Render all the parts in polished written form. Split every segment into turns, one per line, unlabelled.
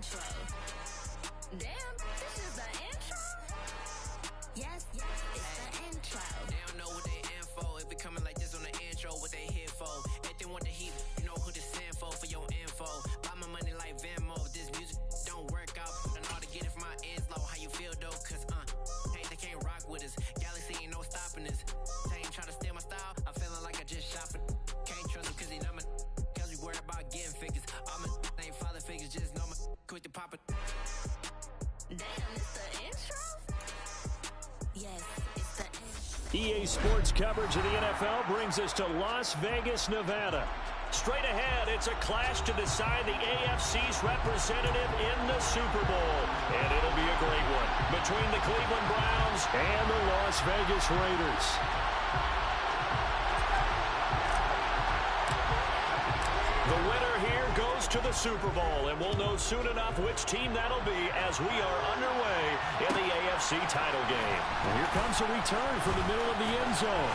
intro. Damn, this is the intro? Yes, it's the intro.
They don't know what they in for. If we coming like this on the intro, what they here for? If they want the heat, you know who to send for your info. Buy my money like Venmo. If this music don't work out, I know how to get it from my ends low. How you feel though? Cause hey, they can't rock with us. Galaxy ain't no stopping us. They ain't trying to steal my style. I'm feeling like I just shot for. Can't trust him cause he not my. Cause we worried about getting figures. All my ain't father figures, just know my quick to pop it.
Damn, it's the intro? Yes, it's the intro.
EA Sports coverage of the NFL brings us to Las Vegas, Nevada. Straight ahead, it's a clash to decide the AFC's representative in the Super Bowl. And it'll be a great one between the Cleveland Browns and the Las Vegas Raiders. The winner here goes to the Super Bowl, and we'll know soon enough which team that'll be as we are underway in the AFC title game.
And here comes a return from the middle of the end zone.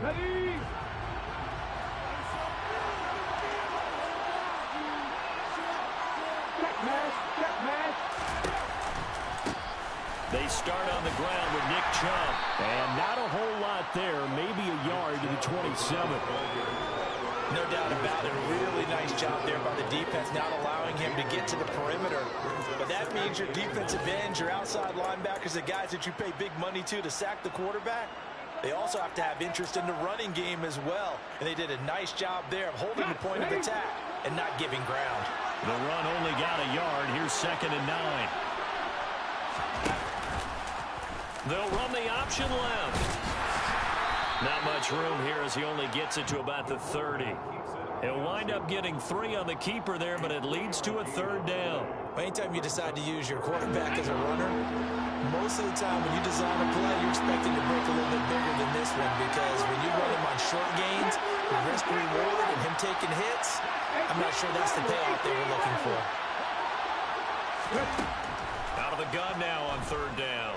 Ready?
They start on the ground with Nick Chubb.
And not a whole lot there, maybe a yard to the 27.
No doubt about it. Really nice job there by the defense, not allowing him to get to the perimeter. But that means your defensive ends, your outside linebackers, the guys that you pay big money to sack the quarterback, they also have to have interest in the running game as well. And they did a nice job there of holding the point of attack and not giving ground.
The run only got a yard. Here's 2nd and 9. They'll run the option left. Not much room here as he only gets it to about the 30. He'll wind up getting 3 on the keeper there, but it leads to a 3rd down.
Anytime you decide to use your quarterback as a runner, most of the time when you design a play, you're expecting to break a little bit bigger than this one, because when you run him on short gains, the risk-reward and him taking hits, I'm not sure that's the payoff they were looking for.
Out of the gun now on 3rd down.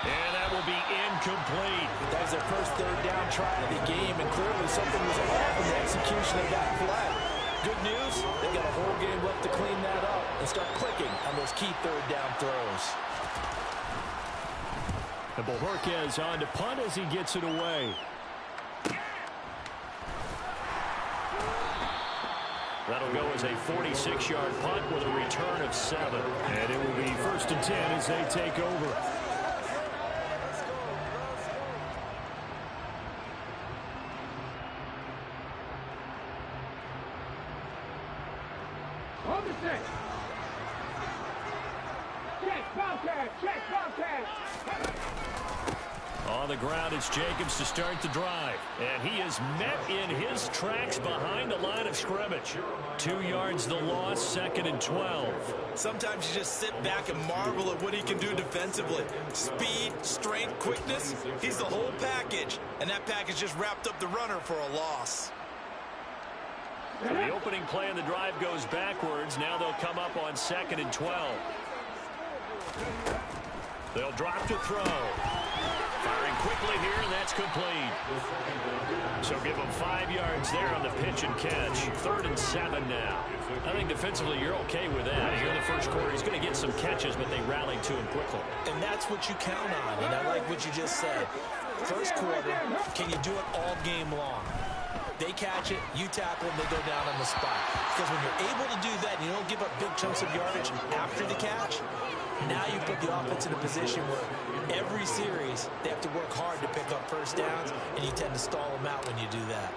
And that will be incomplete.
That was their first 3rd down try of the game, and clearly something was off in the execution of that play. Good news, they've got a whole game left to clean that up and start clicking on those key 3rd down throws.
And Bojorquez on to punt as he gets it away.
That'll go as a 46-yard punt with a return of 7.
And it will be 1st and 10 as they take over.
On the set. Check, Bobcat, check, Bobcat.
On the ground, it's Jacobs to start the drive. And he is met in his tracks behind the line of scrimmage. 2 yards the loss, 2nd and 12.
Sometimes you just sit back and marvel at what he can do defensively. Speed, strength, quickness, he's the whole package. And that package just wrapped up the runner for a loss.
So the opening play in the drive goes backwards. Now they'll come up on 2nd and 12. They'll drop to throw. Firing quickly here, and that's complete. So give them 5 yards there on the pitch and catch. 3rd and 7 now. I think defensively you're okay with that. Here in the first quarter, he's going to get some catches, but they rallied to him quickly.
And that's what you count on, and I like what you just said. First quarter, can you do it all game long? They catch it, you tackle them, they go down on the spot. Because when you're able to do that and you don't give up big chunks of yardage after the catch, now you put the offense in a position where every series they have to work hard to pick up first downs, and you tend to stall them out when you do that.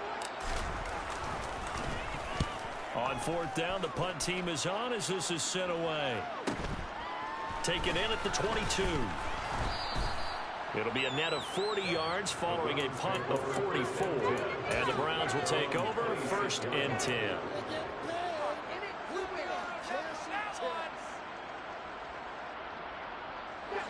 On 4th down, the punt team is on as this is sent away. Taken in at the 22. It'll be a net of 40 yards following a punt of 44. And the Browns will take over 1st and 10.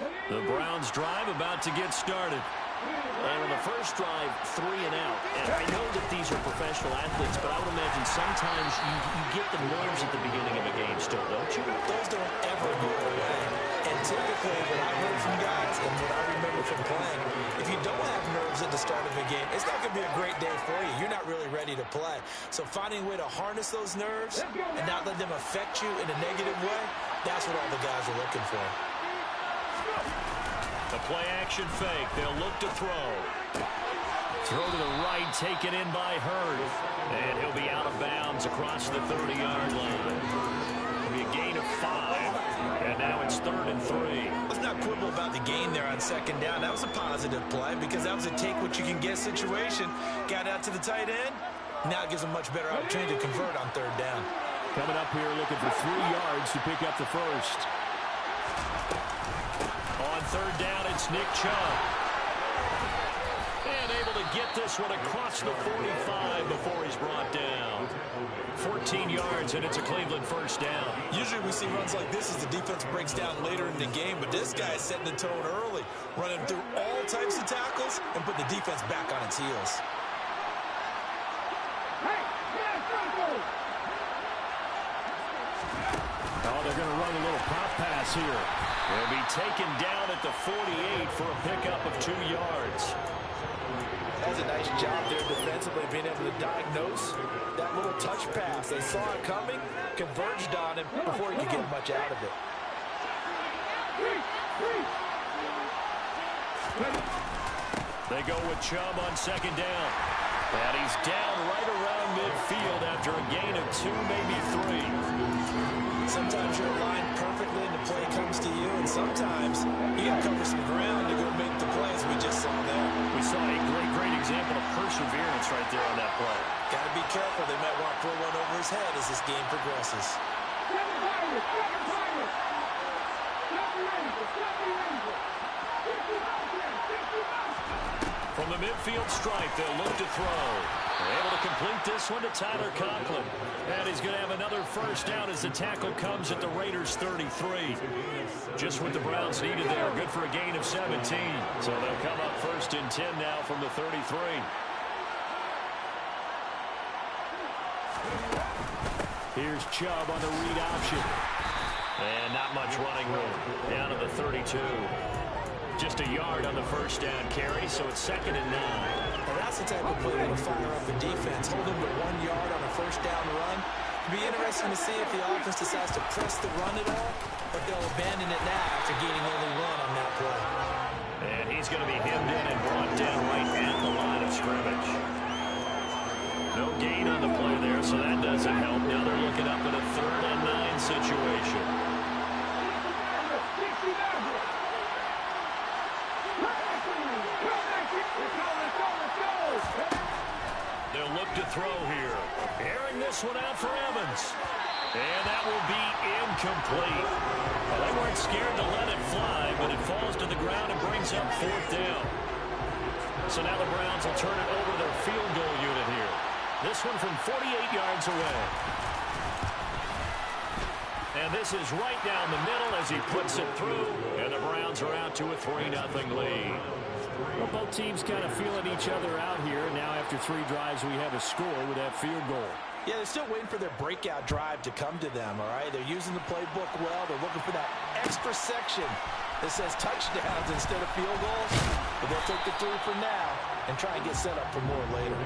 Ready?
The Browns drive about to get started.
And on the first drive, 3 and out. And I know that these are professional athletes, but I would imagine sometimes you get the nerves at the beginning of a game still, don't you?
Those don't ever go away. And typically, what I've heard from guys and what I remember from playing, if you don't have nerves at the start of a game, it's not going to be a great day for you. You're not really ready to play. So finding a way to harness those nerves and not let them affect you in a negative way, that's what all the guys are looking for.
The play-action fake. They'll look to throw. Throw to the right, taken in by Hurd. And he'll be out of bounds across the 30-yard line. It'll be a gain of 5. And now it's 3rd and 3.
Let's not quibble about the gain there on 2nd down. That was a positive play because that was a take-what-you-can-get situation. Got out to the tight end. Now it gives them much better opportunity to convert on 3rd down.
Coming up here looking for 3 yards to pick up the first.
On 3rd down, it's Nick Chubb. And able to get this one across the 45 before he's brought down. 14 yards, and it's a Cleveland first down.
Usually we see runs like this as the defense breaks down later in the game, but this guy is setting the tone early, running through all types of tackles and putting the defense back on its heels.
Oh, they're going to run a little pop pass here.
Will be taken down at the 48 for a pickup of 2 yards.
That's a nice job there defensively, being able to diagnose that little touch pass. They saw it coming, converged on him before he could get much out of it.
They go with Chubb on 2nd down. And he's down right around midfield after a gain of 2, maybe 3.
Sometimes you're aligned perfectly and the play comes to you, and sometimes you got to cover some ground to go make the plays we just saw there.
We saw a great example of perseverance right there on that play.
Got to be careful. They might want to throw one over his head as this game progresses.
From the midfield stripe, they'll look to throw. They're able to complete this one to Tyler Conklin. And he's going to have another first down as the tackle comes at the Raiders' 33. Just what the Browns needed there. Good for a gain of 17. So they'll come up 1st and 10 now from the 33.
Here's Chubb on the read option.
And not much running room. Down to the 32. Just a yard on the first down carry, so it's 2nd and 9.
Well, that's the type of play that'll fire up the defense. Hold them to 1 yard on a first down run. It'll be interesting to see if the offense decides to press the run at all, but they'll abandon it now after gaining only 1 on that play.
And he's going to be hemmed in and brought down right at the line of scrimmage. No gain on the play there, so that doesn't help. Now they're looking up at a 3rd and 9 situation. They'll look to throw here. Airing this one out for Evans. And that will be incomplete. Well, they weren't scared to let it fly, but it falls to the ground and brings up 4th down. So now the Browns will turn it over their field goal unit here. This one from 48 yards away. And this is right down the middle as he puts it through. And the Browns are out to a 3-0 lead.
Well, both teams kind of feeling each other out here. Now after 3 drives, we have a score with that field goal.
Yeah, they're still waiting for their breakout drive to come to them, all right? They're using the playbook well. They're looking for that extra section that says touchdowns instead of field goals. But they'll take the 3 for now and try and get set up for more later.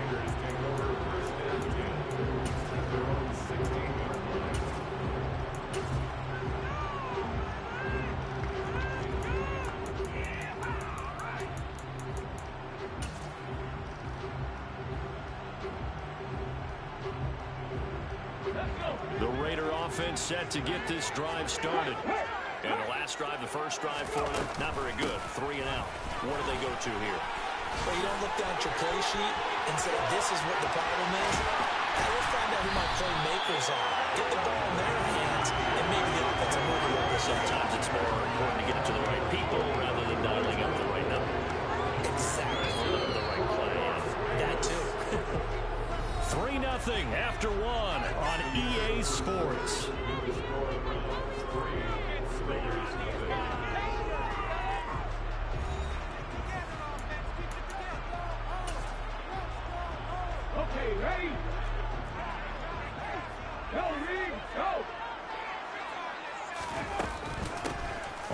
The Raider offense set to get this drive started. And the last drive, the first drive for them, not very good. 3 and out. What do they go to here?
Well, you don't look down at your play sheet and say, this is what the problem is. Now we'll find out who my playmakers are. Get the ball in their hands, and maybe the offensive move will work.
Sometimes it's more important to get it to the right people rather than dialing up the right number.
Exactly.
The right play.
That too.
3-0 after 1 on EA Sports.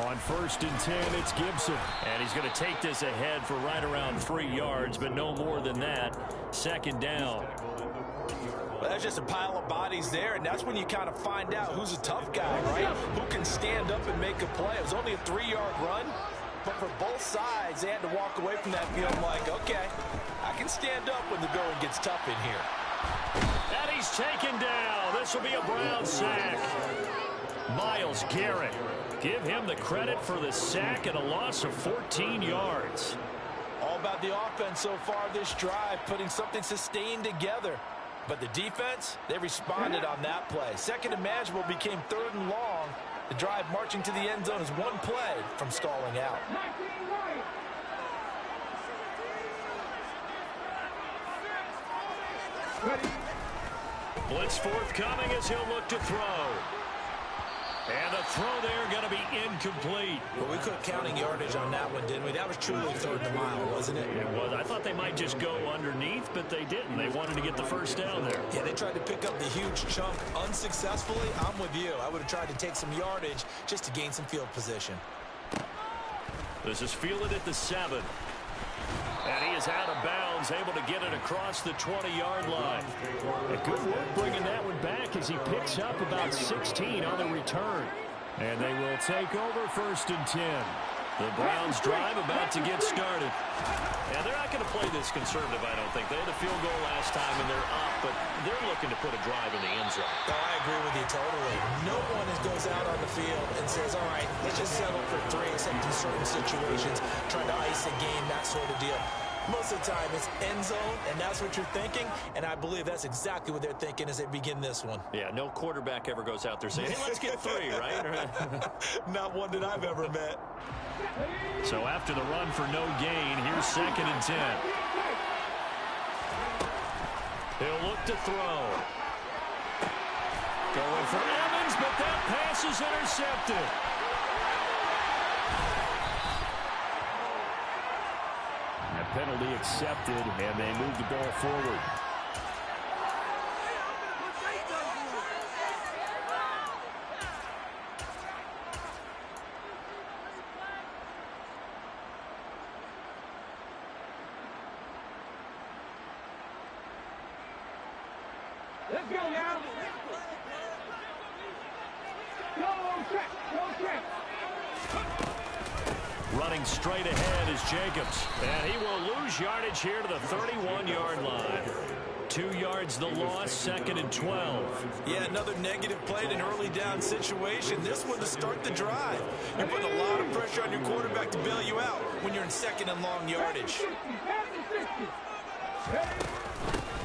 On 1st and 10, it's Gibson. And he's going to take this ahead for right around 3 yards, but no more than that. 2nd down.
Well, that's just a pile of bodies there, and that's when you kind of find out who's a tough guy, right? Who can stand up and make a play. It was only a 3-yard run, but for both sides, they had to walk away from that field like, okay, I can stand up when the going gets tough in here.
And he's taken down. This will be a Brown sack. Myles Garrett. Give him the credit for the sack and a loss of 14 yards.
All about the offense so far this drive, putting something sustained together. But the defense, they responded on that play. 2nd and manageable became 3rd and long. The drive marching to the end zone is one play from stalling out.
Blitz forthcoming as he'll look to throw. And the throw there going to be incomplete.
Well, we quit counting yardage on that one, didn't we? That was truly 3rd and a mile, wasn't it?
It was. I thought they might just go underneath, but they didn't. They wanted to get the first down there.
Yeah, they tried to pick up the huge chunk unsuccessfully. I'm with you. I would have tried to take some yardage just to gain some field position.
This is fielded at the 7. And he is out of bounds, able to get it across the 20-yard line. A good work bringing that one back as he picks up about 16 on the return. And they will take over 1st and 10. The Browns drive about to get started. And they're not going to play this conservative, I don't think. They had a field goal last time, and they're up, but they're looking to put a drive in the end zone.
Oh, I agree with you totally. No one goes out on the field and says, all right, let's just settle for 3, except in certain situations, trying to ice a game, that sort of deal. Most of the time, it's end zone, and that's what you're thinking, and I believe that's exactly what they're thinking as they begin this one.
Yeah, no quarterback ever goes out there saying, hey, let's get 3, right?
Not one that I've ever met.
So after the run for no gain, here's 2nd and 10. He'll look to throw. Going for Evans, but that pass is intercepted. A penalty accepted, and they move the ball forward.
Let's go now. Go check. Go check.
Running straight ahead is Jacobs. And he will lose yardage here to the 31-yard line. 2 yards the loss, 2nd and 12.
Yeah, another negative play in an early down situation. This one to start the drive. You're putting a lot of pressure on your quarterback to bail you out when you're in 2nd and long yardage.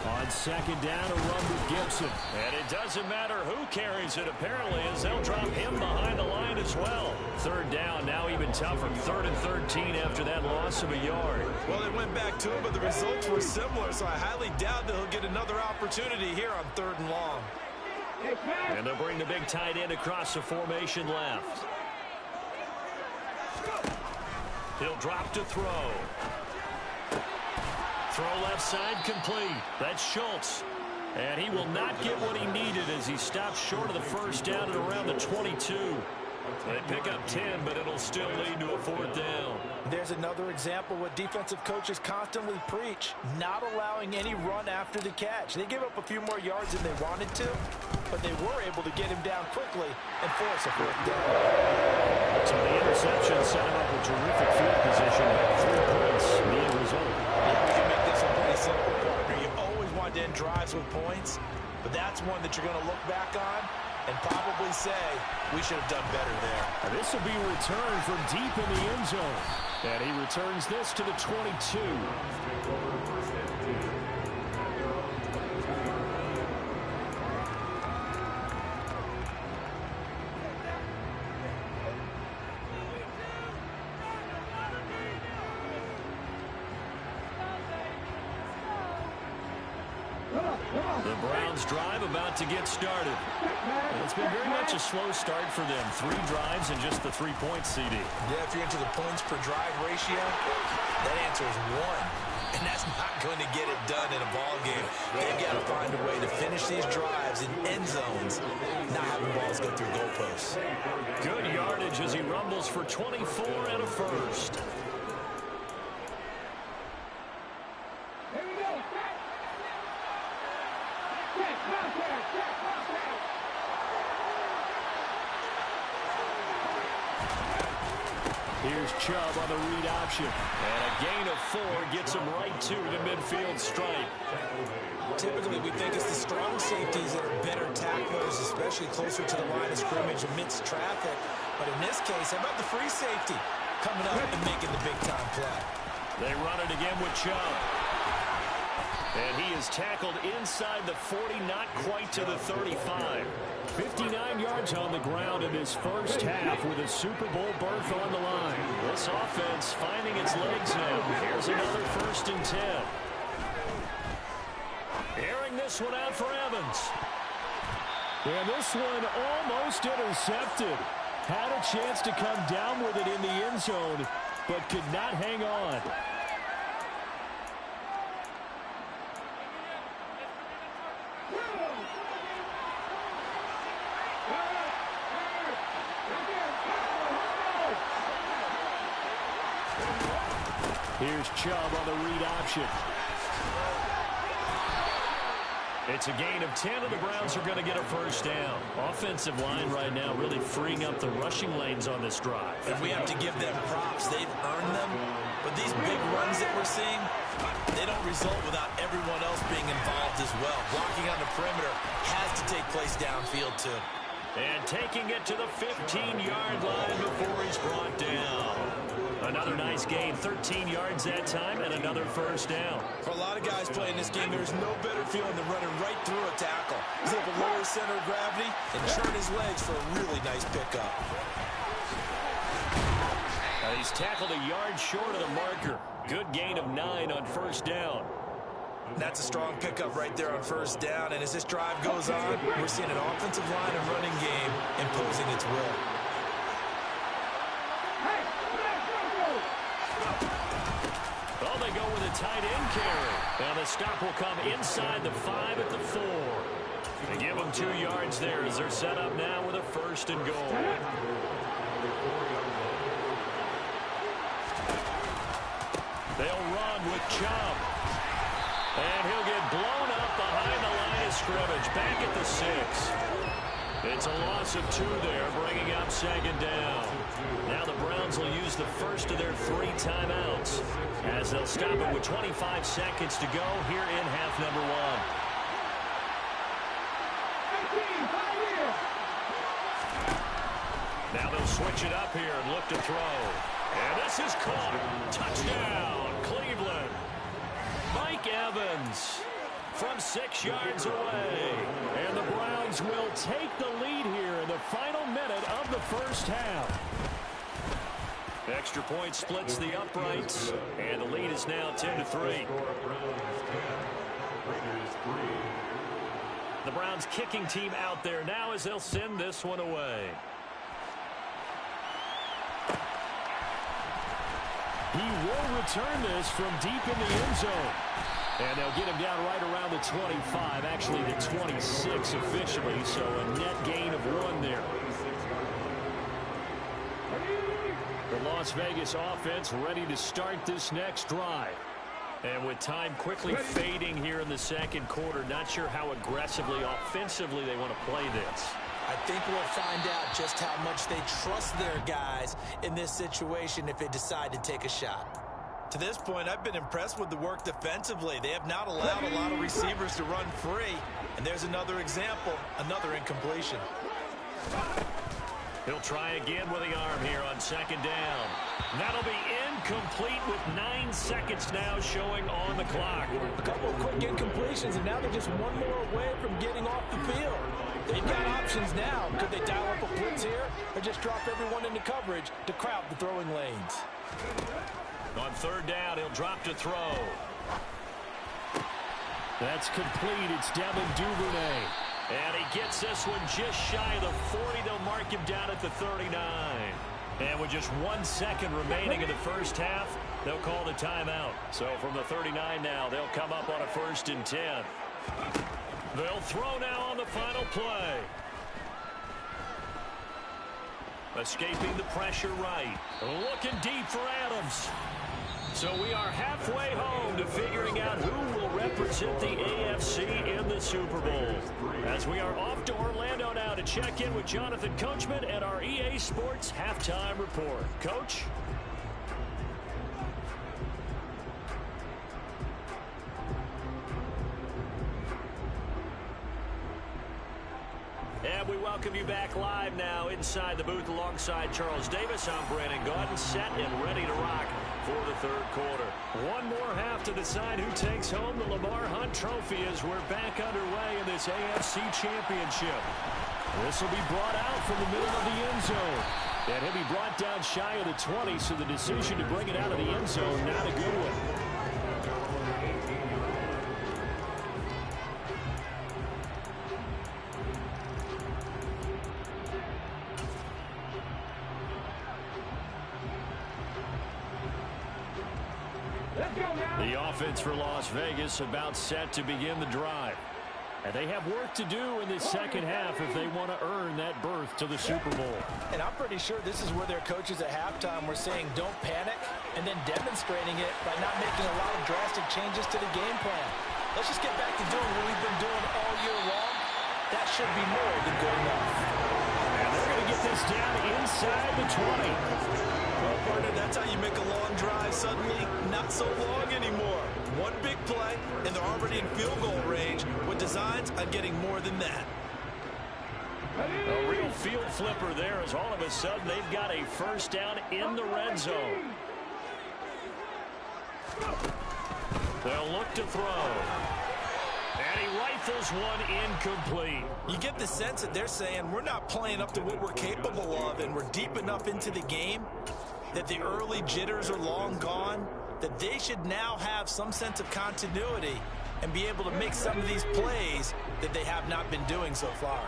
On 2nd down, a run with Gibson. And it doesn't matter who carries it, apparently, as they'll drop him behind the line as well. 3rd down, now even tougher. 3rd and 13 after that loss of a yard.
Well, they went back to it, but the results were similar, so I highly doubt that he'll get another opportunity here on 3rd and long.
And they'll bring the big tight end across the formation left. He'll drop to throw. Throw left side complete. That's Schultz. And he will not get what he needed as he stops short of the first down at around the 22. They pick up 10, but it'll still lead to a 4th down.
There's another example what defensive coaches constantly preach, not allowing any run after the catch. They gave up a few more yards than they wanted to, but they were able to get him down quickly and force a 4th down.
So the interception set him up with terrific field position, but 3 points, the end result.
Yeah, we can make this one pretty simple, partner. You always want to end drives with points, but that's one that you're going to look back on and probably say, we should have done better there.
And this will be returned from deep in the end zone. And he returns this to the 22. The Browns drive about to get started. Well, it's been very much a slow start for them. 3 drives and just the 3 points, CD.
Yeah, if you're into the points per drive ratio, that answer is 1. And that's not going to get it done in a ball game. They've got to find a way to finish these drives in end zones, not having balls go through goalposts.
Good yardage as he runs fumbles for 24 and a first.
Here we go. Check, contact, check, contact.
Here's Chubb on the read option. And a gain of 4 gets him right to the midfield stripe.
Typically, we think it's the strong safeties that are better tacklers, especially closer to the line of scrimmage amidst traffic. But in this case, how about the free safety coming up and making the big-time play?
They run it again with Chubb. And he is tackled inside the 40, not quite to the 35. 59 yards on the ground in this first half with a Super Bowl berth on the line. This offense finding its legs now. Here's another 1st and 10. Airing this one out for Evans. And this one almost intercepted. Had a chance to come down with it in the end zone, but could not hang on. Here's Chubb on the read option. It's a gain of 10, and the Browns are going to get a first down. Offensive line right now really freeing up the rushing lanes on this drive.
And we have to give them props. They've earned them. But these big runs that we're seeing, they don't result without everyone else being involved as well. Blocking on the perimeter has to take place downfield, too.
And taking it to the 15-yard line before he's brought down. Another nice gain, 13 yards that time, and another first down.
For a lot of guys playing this game, there's no better feeling than running right through a tackle. He's able to lower center of gravity and churn his legs for a really nice pickup.
He's tackled a yard short of the marker. Good gain of 9 on first down.
That's a strong pickup right there on first down. And as this drive goes on, we're seeing an offensive line and running game imposing its will.
Well, they go with a tight end carry. And the stop will come inside the 5 at the 4. They give them 2 yards there as they're set up now with a 1st and goal. They'll run with Chubb. And he'll get blown up behind the line of scrimmage. Back at the 6. It's a loss of 2 there, bringing up 2nd down. Now the Browns will use the first of their 3 timeouts as they'll stop it with 25 seconds to go here in half number 1. Now they'll switch it up here and look to throw. And this is caught. Touchdown, Cleveland. Mike Evans from 6 yards away. And the Browns will take the lead here in the final minute of the first half. Extra point splits the uprights, and the lead is now 10-3. The Browns kicking team out there now as they'll send this one away. He will return this from deep in the end zone. And they'll get him down right around the 25, actually the 26 officially, so a net gain of 1 there. The Las Vegas offense ready to start this next drive. And with time quickly fading here in the second quarter, not sure how aggressively, offensively they want to play this.
I think we'll find out just how much they trust their guys in this situation if they decide to take a shot. To this point, I've been impressed with the work defensively. They have not allowed a lot of receivers to run free. And there's another example, another incompletion.
He'll try again with the arm here on 2nd down. That'll be incomplete with 9 seconds now showing on the clock.
A couple of quick incompletions, and now they're just 1 more away from getting off the field. They've got options now. Could they dial up a blitz here or just drop everyone into coverage to crowd the throwing lanes?
On 3rd down, he'll drop to throw. That's complete. It's Devin Duvernay. And he gets this one just shy of the 40. They'll mark him down at the 39. And with just 1 second remaining in the first half, they'll call the timeout. So from the 39 now, they'll come up on a 1st and 10. They'll throw now on the final play. Escaping the pressure right. Looking deep for Adams. So we are halfway home to figuring out who will represent the AFC in the Super Bowl. As we are off to Orlando now to check in with Jonathan Coachman and our EA Sports Halftime Report. Coach? And we welcome you back live now inside the booth alongside Charles Davis. I'm Brandon Gaudin, set and ready to rock for the third quarter. One more half to decide who takes home the Lamar Hunt Trophy as we're back underway in this AFC Championship. This will be brought out from the middle of the end zone. And he'll be brought down shy of the 20, so the decision to bring it out of the end zone, not a good one. The offense for Las Vegas about set to begin the drive. And they have work to do in this second half if they want to earn that berth to the Super Bowl.
And I'm pretty sure this is where their coaches at halftime were saying don't panic, and then demonstrating it by not making a lot of drastic changes to the game plan. Let's just get back to doing what we've been doing all year long. That should be more than good enough.
And they're going to get this down inside the 20.
Well, partner, that's how you make a long drive suddenly not so long anymore. One big play, and they're already in field goal range with designs on getting more than that.
A real field flipper there as all of a sudden they've got a first down in the red zone. They'll look to throw. And he rifles one incomplete.
You get the sense that they're saying we're not playing up to what we're capable of, and we're deep enough into the game that the early jitters are long gone, that they should now have some sense of continuity and be able to make some of these plays that they have not been doing so far.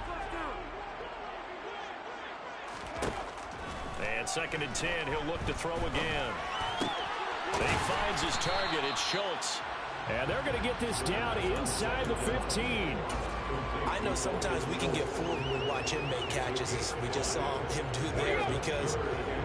And 2nd and 10, he'll look to throw again. And he finds his target. It's Schultz. And they're going to get this down inside the 15.
I know sometimes we can get fooled when we watch him make catches, as we just saw him do there, because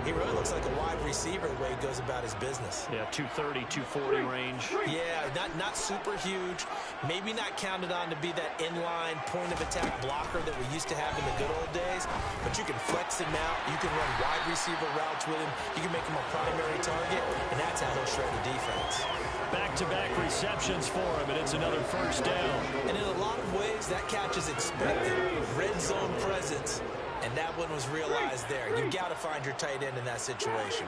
he really looks like a wide receiver the way he goes about his business.
Yeah, 230, 240 range.
Yeah, not super huge. Maybe not counted on to be that inline point-of-attack blocker that we used to have in the good old days, but you can flex him out. You can run wide receiver routes with him. You can make him a primary target, and that's how he'll shred the defense.
Back-to-back receptions for him, and it's another first down.
And in a lot of ways, that catch is expected. Red zone presence, and that one was realized there. You've got to find your tight end in that situation.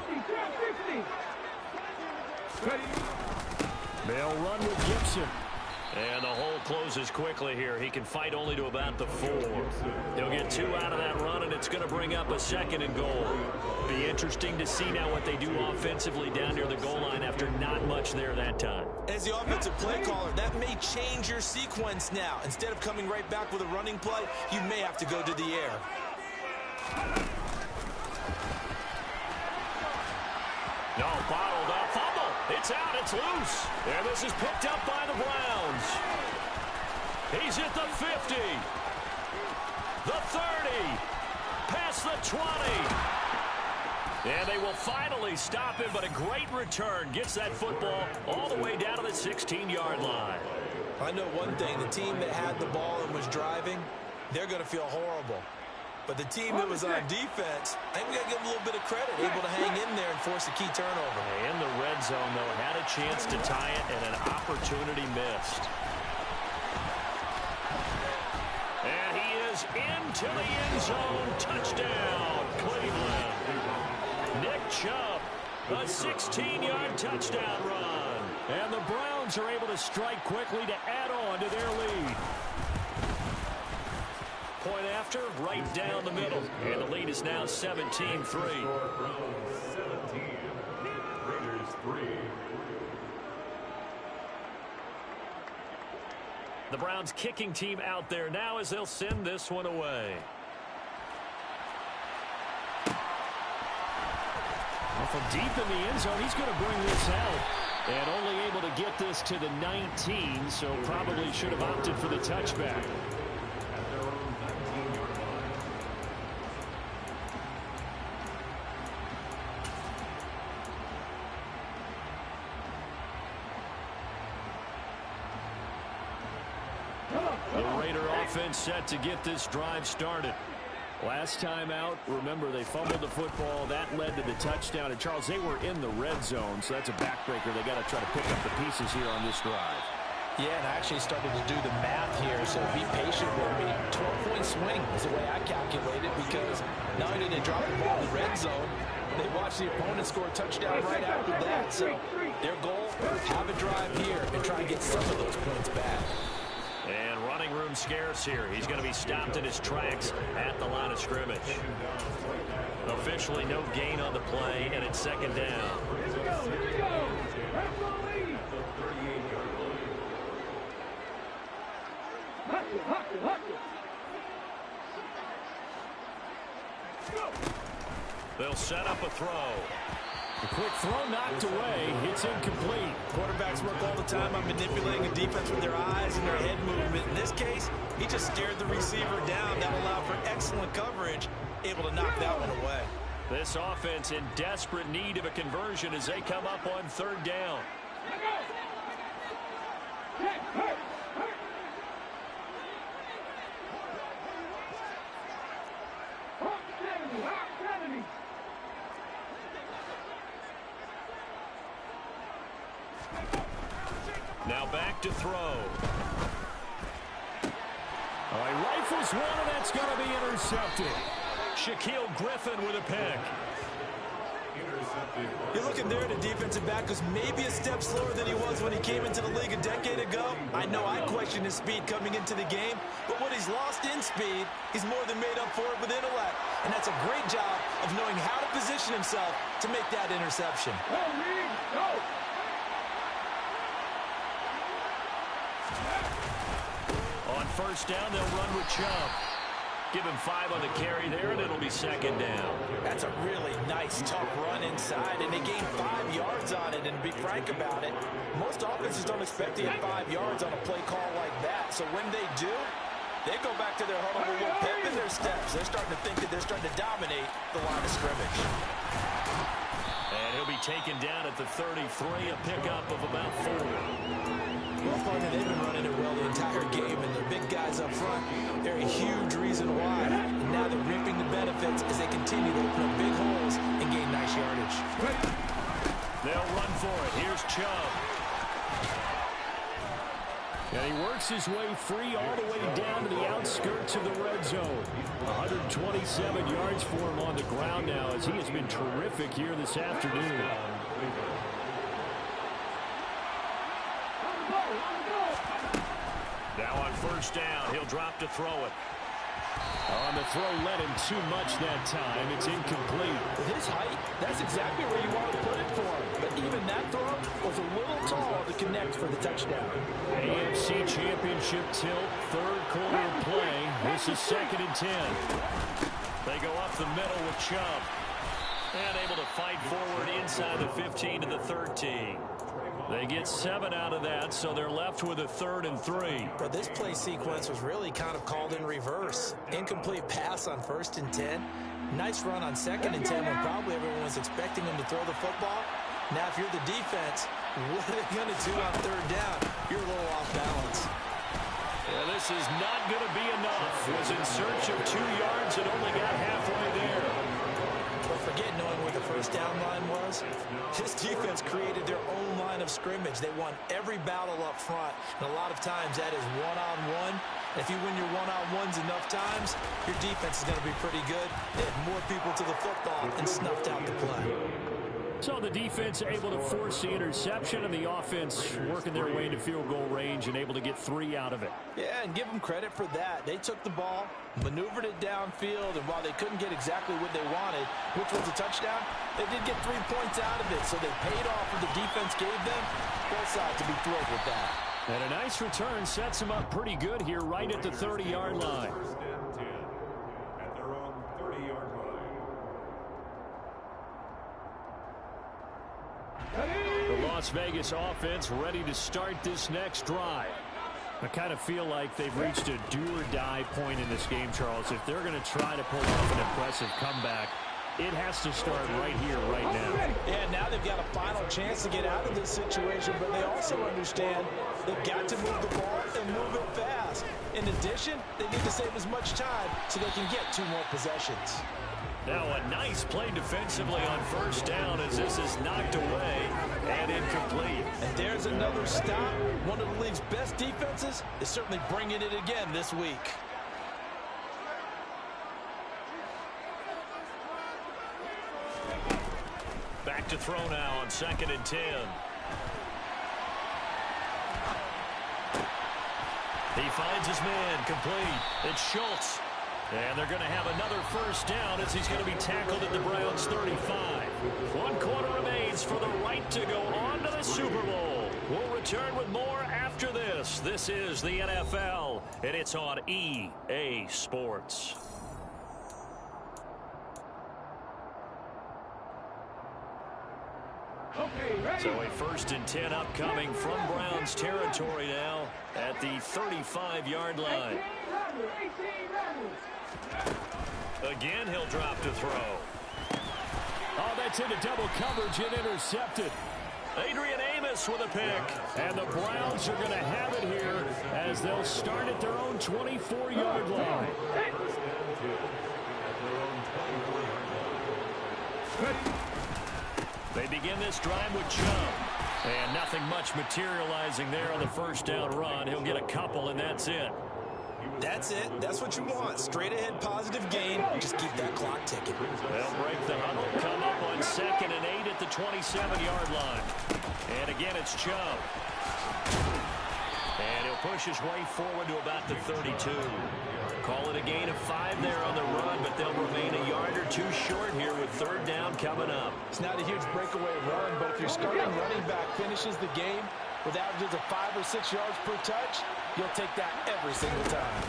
They'll run with Gibson. And the hole closes quickly here. He can fight only to about the 4. He'll get 2 out of that run, and it's going to bring up a 2nd and goal. Be interesting to see now what they do offensively down near the goal line after not much there that time.
As the offensive play caller, that may change your sequence now. Instead of coming right back with a running play, you may have to go to the air.
No, bottled up. Fumble. It's out. It's loose. And this is picked up by the Browns. He's at the 50. The 30. Past the 20. And they will finally stop him, but a great return. Gets that football all the way down to the 16-yard line.
I know one thing. The team that had the ball and was driving, they're going to feel horrible. But the team that was on defense, I think we got to give them a little bit of credit, able to hang in there and force a key turnover.
In the red zone, though, had a chance to tie it, and an opportunity missed. And he is into the end zone. Touchdown, Cleveland. Nick Chubb, a 16-yard touchdown run. And the Browns are able to strike quickly to add on to their lead. Point after, right down the middle. And the lead is now 17-3. The Browns kicking team out there now as they'll send this one away. Well, from deep in the end zone, he's going to bring this out. And only able to get this to the 19, so probably should have opted for the touchback. The Raider offense set to get this drive started. Last time out, remember, they fumbled the football. That led to the touchdown. And, Charles, they were in the red zone, so that's a backbreaker. They got to try to pick up the pieces here on this drive.
Yeah, and I actually started to do the math here, so be patient with me. 12-point swing is the way I calculate it, because not only did they drop the ball in the red zone, they watched the opponent score a touchdown right after that. So their goal, have a drive here and try and get some of those points back.
And running room scarce here. He's going to be stopped in his tracks at the line of scrimmage. Officially no gain on the play, and it's second down.
Here we go. Here we go. Referee. Huck.
They'll set up a throw. A quick throw knocked away. It's incomplete.
Quarterbacks work all the time on manipulating a defense with their eyes and their head movement. In this case, he just stared the receiver down. That allowed for excellent coverage, able to knock that one away.
This offense in desperate need of a conversion as they come up on third down. Now back to throw. All right, rifles one, and that's going to be intercepted. Shaquille Griffin with a pick.
You're looking there at a defensive back who's maybe a step slower than he was when he came into the league a decade ago. I know I questioned his speed coming into the game, but what he's lost in speed, he's more than made up for it with intellect. And that's a great job of knowing how to position himself to make that interception.
Go.
On first down, they'll run with Chubb. Give him 5 on the carry there, and it'll be second down.
That's a really nice, tough run inside, and they gained 5 yards on it. And to be frank about it, most offenses don't expect to get 5 yards on a play call like that. So when they do, they go back to their huddle with a little pep in their steps. They're starting to think that they're starting to dominate the line of scrimmage.
And he'll be taken down at the 33, a pickup of about 4.
Well, partner, they've been running it well the entire game, and their big guys up front, they're a huge reason why. And now they're reaping the benefits as they continue to open up big holes and gain nice yardage.
They'll run for it. Here's Chubb. And he works his way free all the way down to the outskirts of the red zone. 127 yards for him on the ground now, as he has been terrific here this afternoon. Now on first down, he'll drop to throw it. On the throw, led him too much that time. It's incomplete.
With his height, that's exactly where you want to put it for him. But even that throw was a little tall to connect for the touchdown.
AFC Championship tilt, third quarter play. This is 2nd and 10. They go up the middle with Chubb. And able to fight forward inside the 15 to the 13. They get 7 out of that, so they're left with a 3rd and 3.
But this play sequence was really kind of called in reverse. Incomplete pass on 1st and 10. Nice run on 2nd and 10 when probably everyone was expecting them to throw the football. Now, if you're the defense, what are they going to do on 3rd down? You're a little off balance.
Yeah, this is not going to be enough. Was in search of 2 yards and only got halfway there.
But forget knowing where the first down line was. This defense created their own line of scrimmage. They won every battle up front, and a lot of times that is one-on-one. If you win your one-on-ones enough times, your defense is going to be pretty good. They had more people to the football and snuffed out the play.
So the defense able to force the interception, and the offense working their way into field goal range and able to get 3 out of it.
Yeah, and give them credit for that. They took the ball, maneuvered it downfield, and while they couldn't get exactly what they wanted, which was a touchdown, they did get 3 points out of it. So they paid off what the defense gave them. Both sides to be thrilled with that.
And a nice return sets them up pretty good here right at the 30-yard line.
At their own 30-yard line.
The Las Vegas offense ready to start this next drive. I kind of feel like they've reached a do-or-die point in this game, Charles. If they're going to try to pull off an impressive comeback, it has to start right here, right now.
Yeah, now they've got a final chance to get out of this situation, but they also understand they've got to move the ball and move it fast. In addition, they need to save as much time so they can get 2 more possessions.
Now a nice play defensively on first down as this is knocked away and incomplete.
And there's another stop. One of the league's best defenses is certainly bringing it again this week.
Back to throw now on 2nd and 10. He finds his man, complete. It's Schultz. And they're going to have another first down as he's going to be tackled at the Browns' 35. 1 quarter remains for the right to go on to the Super Bowl. We'll return with more after this. This is the NFL, and it's on EA Sports. So a 1st and 10 upcoming from Browns territory now at the 35-yard line. Again, he'll drop to throw. Oh, that's into double coverage and intercepted. Adrian Amos with a pick. And the Browns are going to have it here as they'll start at their own 24-yard line. They begin this drive with Chubb. And nothing much materializing there on the first down run. He'll get a couple, and that's it.
That's it. That's what you want. Straight ahead positive gain. Just keep that clock ticking.
They'll break the huddle. Come up on 2nd and 8 at the 27-yard line. And again, it's Chubb. And he'll push his way forward to about the 32. Call it a gain of 5 there on the run, but they'll remain a yard or 2 short here with 3rd down coming up.
It's not a huge breakaway run, but if your starting running back finishes the game with averages of 5 or 6 yards per touch, you'll take that every single time.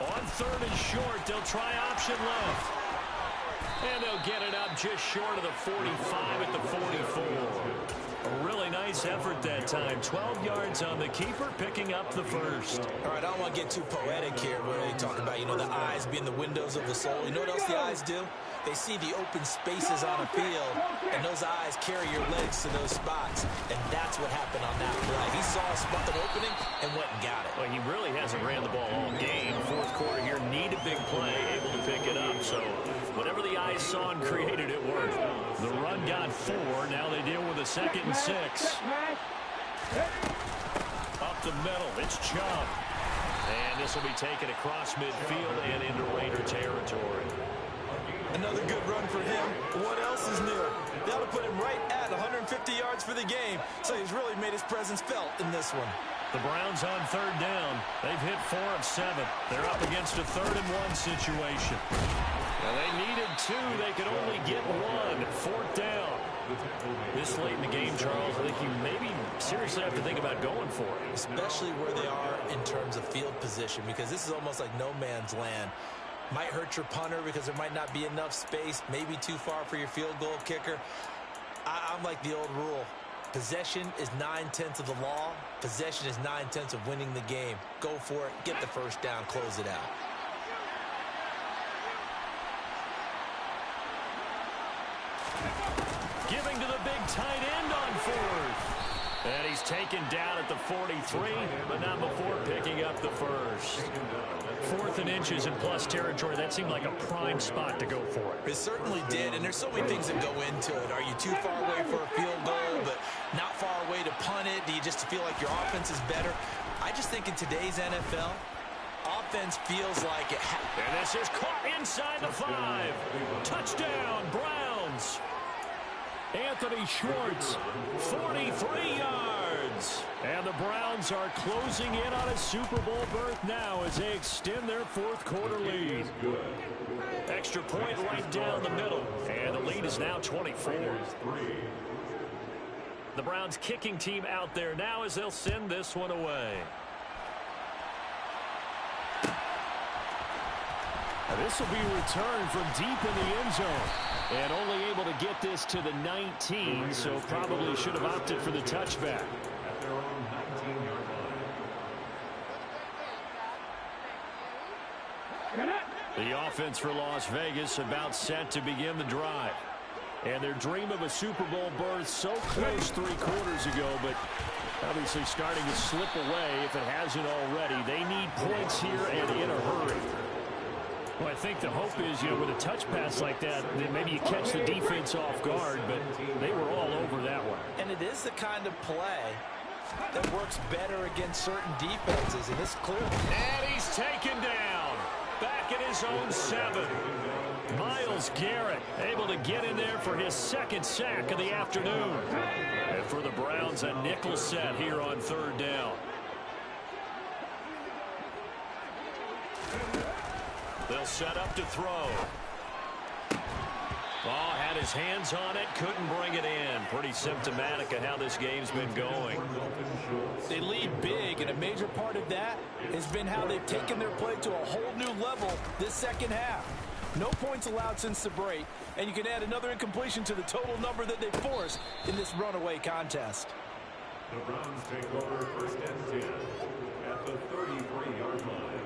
On 3rd and short, they'll try option left. And they'll get it up just short of the 45 at the 44. A really nice effort that time. 12 yards on the keeper, picking up the first.
All right, I don't want to get too poetic here when they talk about, the eyes being the windows of the soul. You know what else the eyes do? They see the open spaces on a field, and those eyes carry your legs to those spots. And that's what happened on that play. He saw a spot, an opening, and went and got it.
Well, he really hasn't ran the ball all game. 4th quarter here, need a big play, able to pick it up. So whatever the eyes saw and created, it worked. The run got 4. Now they deal with a 2nd and 6. Up the middle, it's Chubb. And this will be taken across midfield and into Raider territory.
Another good run for him. What else is new? That'll put him right at 150 yards for the game. So he's really made his presence felt in this one.
The Browns on 3rd down. They've hit 4 of 7. They're up against a 3rd and 1 situation. Now they needed 2. They could only get 1. 4th down. This late in the game, Charles, I think you maybe seriously have to think about going for it.
Especially where they are in terms of field position, because this is almost like no man's land. Might hurt your punter because there might not be enough space, maybe too far for your field goal kicker. I'm like the old rule. Possession is 9/10 of the law. Possession is 9/10 of winning the game. Go for it. Get the first down. Close it out.
Giving to the big tight end on 4th. And he's taken down at the 43, but not before picking up the first. 4th and inches in plus territory. That seemed like a prime spot to go for it.
It certainly did, and there's so many things that go into it. Are you too far away for a field goal, but not far away to punt it? Do you just feel like your offense is better? I just think in today's NFL, offense feels like it.
And this is caught inside the 5. Touchdown, Browns. Anthony Schwartz, 43 yards. And the Browns are closing in on a Super Bowl berth now as they extend their 4th quarter lead. Extra point right down the middle. And the lead is now 24. The Browns kicking team out there now as they'll send this one away. Now this will be returned from deep in the end zone. And only able to get this to the 19, so probably should have opted for the touchback.
At their own 19-yard line.
The offense for Las Vegas about set to begin the drive. And their dream of a Super Bowl berth so close 3 quarters ago, but obviously starting to slip away if it hasn't already. They need points here and in a hurry. Well, I think the hope is, with a touch pass like that maybe you catch the defense off guard, but they were all over that one.
And it is the kind of play that works better against certain defenses, and this clearly.
And he's taken down. Back at his own 7. Myles Garrett able to get in there for his 2nd sack of the afternoon. And for the Browns, a nickel set here on 3rd down. They'll set up to throw. Had his hands on it, couldn't bring it in. Pretty symptomatic of how this game's been going.
They lead big, and a major part of that has been how they've taken their play to a whole new level this second half. No points allowed since the break, and you can add another incompletion to the total number that they forced in this runaway contest.
The Browns take over 1st and 10 at the 33-yard line.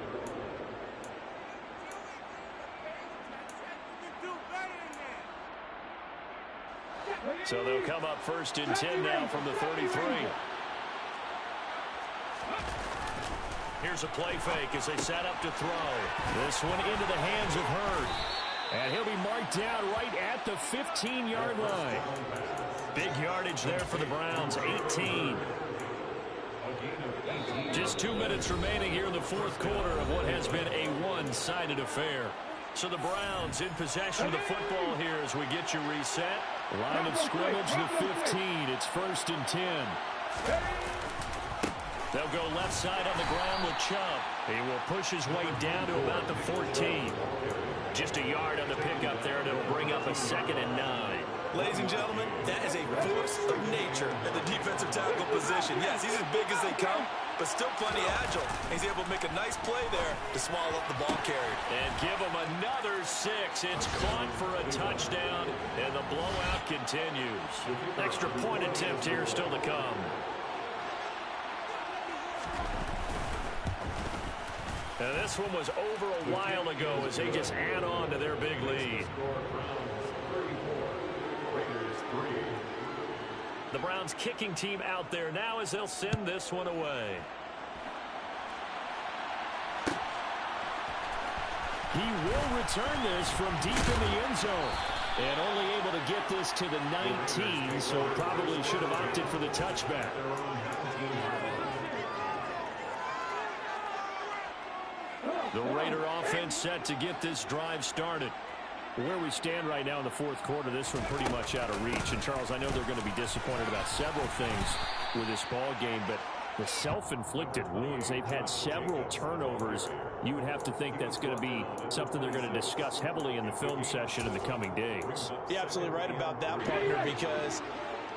So they'll come up 1st and 10 now from the 33. Here's a play fake as they set up to throw. This one into the hands of Hurd. And he'll be marked down right at the 15-yard line. Big yardage there for the Browns, 18. Just 2 minutes remaining here in the 4th quarter of what has been a one-sided affair. So the Browns in possession of the football here as we get you reset. Line of scrimmage, the 15. It's 1st and 10. They'll go left side on the ground with Chubb. He will push his way down to about the 14. Just a yard on the pickup there, and it'll bring up a 2nd and 9.
Ladies and gentlemen, that is a force of nature at the defensive tackle position. Yes, he's as big as they come, but still plenty agile. He's able to make a nice play there to swallow up the ball carrier.
And give him another 6. It's caught for a touchdown, and the blowout continues. Extra point attempt here still to come. And this one was over a while ago as they just add on to their big lead. The Browns kicking team out there now as they'll send this one away. He will return this from deep in the end zone. And only able to get this to the 19, so probably should have opted for the touchback. The Raider offense set to get this drive started. Where we stand right now in the 4th quarter, this one pretty much out of reach. And, Charles, I know they're going to be disappointed about several things with this ball game, but the self-inflicted wounds, they've had several turnovers. You would have to think that's going to be something they're going to discuss heavily in the film session in the coming days.
You're absolutely right about that, partner, because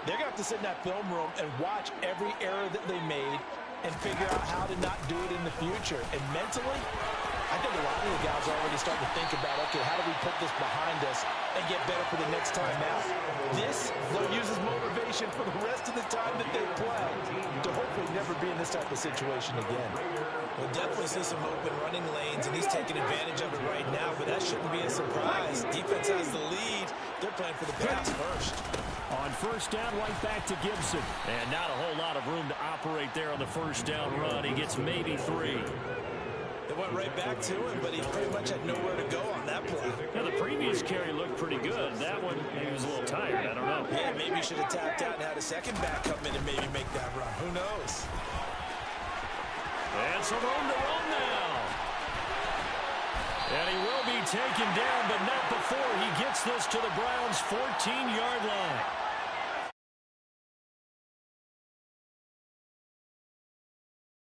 they're going to have to sit in that film room and watch every error that they made and figure out how to not do it in the future. And mentally, I think a lot of the guys are already starting to think about, okay, how do we put this behind us and get better for the next time out? This, they'll use as motivation for the rest of the time that they play to hopefully never be in this type of situation again. We'll definitely see some open running lanes, and he's taking advantage of it right now, but that shouldn't be a surprise. Defense has the lead. They're playing for the pass first.
On 1st down, right back to Gibson. And not a whole lot of room to operate there on the 1st down run. He gets maybe 3.
They went right back to him, but he pretty much had nowhere to go on that play.
Now, the previous carry looked pretty good. That one, he was a little tired. I don't know.
Yeah, maybe he should have tapped out and had a second back come in and maybe make that run. Who knows?
And some room to run now. And he will be taken down, but not before he gets this to the Browns' 14-yard line.